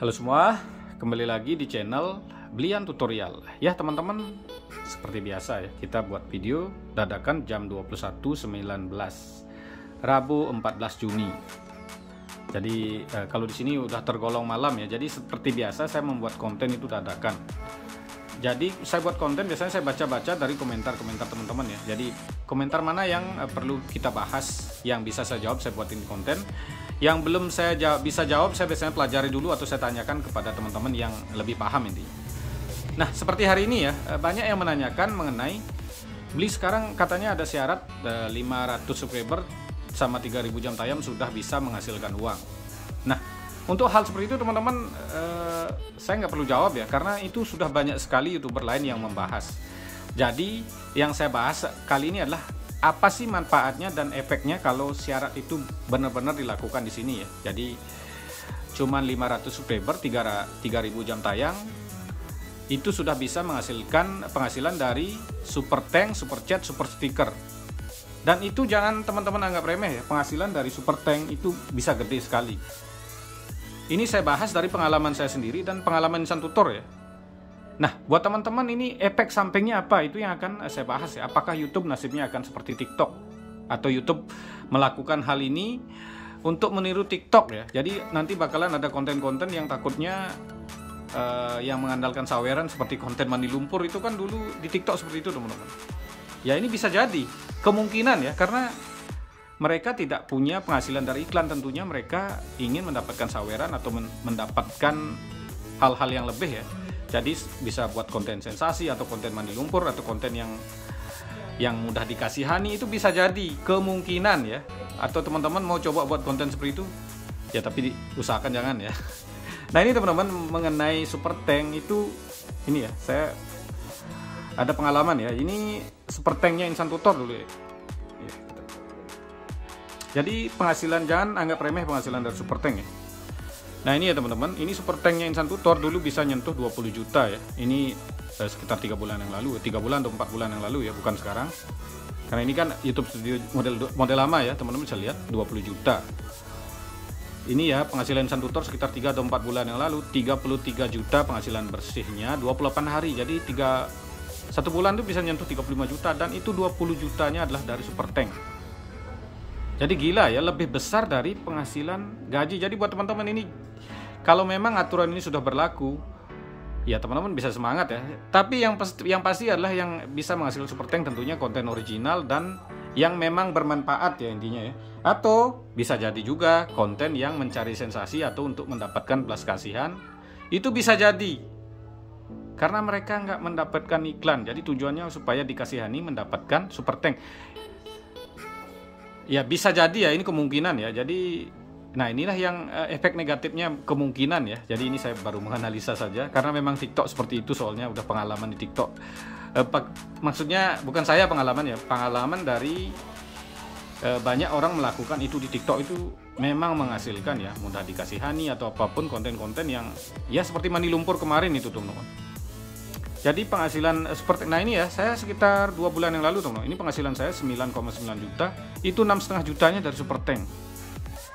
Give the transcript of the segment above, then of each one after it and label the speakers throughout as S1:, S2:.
S1: Halo semua, kembali lagi di channel Blian Tutorial. Ya teman-teman, seperti biasa ya, kita buat video dadakan jam 21.19 Rabu 14 Juni. Jadi kalau di sini udah tergolong malam ya. Jadi seperti biasa saya membuat konten itu dadakan. Jadi saya buat konten biasanya saya baca-baca dari komentar-komentar teman-teman ya. Jadi komentar mana yang perlu kita bahas, yang bisa saya jawab saya buatin konten. Yang belum saya bisa jawab saya biasanya pelajari dulu atau saya tanyakan kepada teman-teman yang lebih paham intinya. Nah seperti hari ini ya, banyak yang menanyakan mengenai beli sekarang katanya ada syarat 500 subscriber sama 3000 jam tayang sudah bisa menghasilkan uang. Nah untuk hal seperti itu teman-teman saya nggak perlu jawab ya, karena itu sudah banyak sekali YouTuber lain yang membahas. Jadi yang saya bahas kali ini adalah apa sih manfaatnya dan efeknya kalau syarat itu benar-benar dilakukan di sini ya. Jadi cuman 500 subscriber 3000 jam tayang itu sudah bisa menghasilkan penghasilan dari super thank, super chat, super sticker. Dan itu jangan teman-teman anggap remeh ya, penghasilan dari super thank itu bisa gede sekali. Ini saya bahas dari pengalaman saya sendiri dan pengalaman insan tutor ya. Nah, buat teman-teman ini efek sampingnya apa? Itu yang akan saya bahas ya. Apakah YouTube nasibnya akan seperti TikTok? Atau YouTube melakukan hal ini untuk meniru TikTok ya. Jadi nanti bakalan ada konten-konten yang takutnya yang mengandalkan saweran seperti konten mandi lumpur itu kan dulu di TikTok seperti itu teman-teman. Ya ini bisa jadi kemungkinan ya, karena mereka tidak punya penghasilan dari iklan, tentunya mereka ingin mendapatkan saweran atau mendapatkan hal-hal yang lebih ya. Jadi bisa buat konten sensasi atau konten mandi lumpur atau konten yang mudah dikasihani, itu bisa jadi kemungkinan ya. Atau teman-teman mau coba buat konten seperti itu ya, tapi usahakan jangan ya. Nah ini teman-teman mengenai super thank itu, ini ya saya ada pengalaman ya. Ini super thanknya insan tutor dulu ya. Jadi penghasilan, jangan anggap remeh penghasilan dari super thank ya. Nah ini ya teman-teman, ini super thanknya insan tutor dulu bisa nyentuh 20 juta ya. Ini sekitar 3 bulan yang lalu, 3 bulan atau 4 bulan yang lalu ya, bukan sekarang. Karena ini kan YouTube Studio model lama ya, teman-teman bisa lihat 20 juta. Ini ya penghasilan insan tutor sekitar 3 atau 4 bulan yang lalu, 33 juta penghasilan bersihnya, 28 hari. Jadi 1 bulan itu bisa nyentuh 35 juta, dan itu 20 jutanya adalah dari super thank. Jadi gila ya, lebih besar dari penghasilan gaji. Jadi buat teman-teman ini, kalau memang aturan ini sudah berlaku, ya teman-teman bisa semangat ya. Tapi yang pasti adalah yang bisa menghasilkan super thank tentunya konten original dan yang memang bermanfaat ya intinya ya. Atau bisa jadi juga konten yang mencari sensasi atau untuk mendapatkan belas kasihan. Itu bisa jadi karena mereka nggak mendapatkan iklan. Jadi tujuannya supaya dikasihani mendapatkan super thank. Ya bisa jadi ya, ini kemungkinan ya. Jadi nah inilah yang efek negatifnya kemungkinan ya. Jadi ini saya baru menganalisa saja karena memang TikTok seperti itu, soalnya udah pengalaman di TikTok. Maksudnya bukan saya pengalaman ya, pengalaman dari banyak orang melakukan itu di TikTok itu memang menghasilkan ya, mudah dikasihani atau apapun konten-konten yang ya seperti mandi lumpur kemarin itu teman-teman. Jadi penghasilan seperti, nah ini ya saya sekitar 2 bulan yang lalu teman-teman, ini penghasilan saya 9,9 juta, itu 6,5 jutanya dari super thank.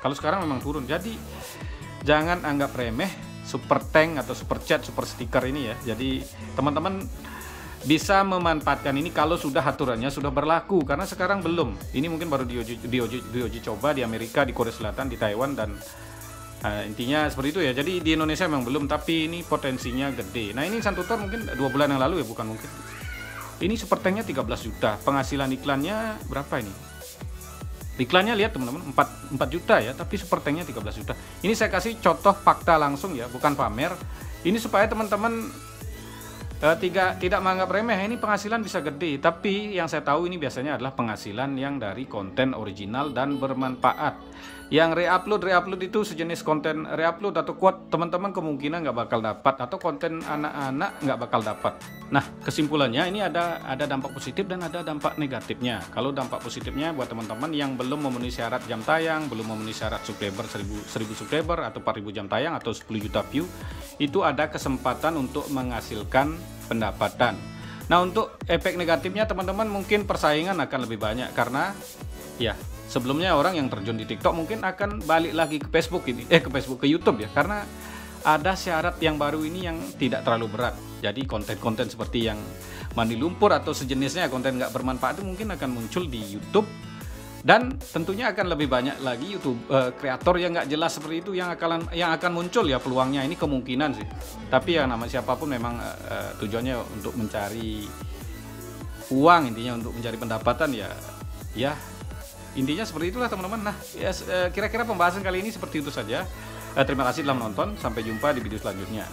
S1: Kalau sekarang memang turun. Jadi jangan anggap remeh super thank atau super chat, super sticker ini ya. Jadi teman-teman bisa memanfaatkan ini kalau sudah aturannya sudah berlaku, karena sekarang belum. Ini mungkin baru diuji coba di Amerika, di Korea Selatan, di Taiwan, dan intinya seperti itu ya. Jadi di Indonesia memang belum, tapi ini potensinya gede. Nah ini insan tutor mungkin 2 bulan yang lalu ya, bukan mungkin. Ini super thanknya 13 juta. Penghasilan iklannya berapa ini? Iklannya lihat teman-teman 4 juta ya, tapi super thanknya 13 juta. Ini saya kasih contoh fakta langsung ya, bukan pamer. Ini supaya teman-teman tidak menganggap remeh. Ini penghasilan bisa gede, tapi yang saya tahu ini biasanya adalah penghasilan yang dari konten original dan bermanfaat. Yang re-upload itu sejenis konten re-upload atau quote, teman-teman kemungkinan nggak bakal dapat, atau konten anak-anak nggak bakal dapat. Nah kesimpulannya ini ada dampak positif dan ada dampak negatifnya. Kalau dampak positifnya buat teman-teman yang belum memenuhi syarat jam tayang, belum memenuhi syarat subscriber 1000 subscriber atau 4000 jam tayang atau 10 juta view, itu ada kesempatan untuk menghasilkan pendapatan. Nah untuk efek negatifnya teman-teman mungkin persaingan akan lebih banyak, karena ya sebelumnya orang yang terjun di TikTok mungkin akan balik lagi ke Facebook ke YouTube ya, karena ada syarat yang baru ini yang tidak terlalu berat. Jadi konten-konten seperti yang mandi lumpur atau sejenisnya, konten nggak bermanfaat itu mungkin akan muncul di YouTube. Dan tentunya akan lebih banyak lagi YouTube kreator yang nggak jelas seperti itu yang akan muncul ya, peluangnya ini kemungkinan sih. Tapi ya nama siapapun memang tujuannya untuk mencari uang, intinya untuk mencari pendapatan ya intinya seperti itulah teman-teman. Nah ya, kira-kira pembahasan kali ini seperti itu saja. Terima kasih telah menonton, sampai jumpa di video selanjutnya.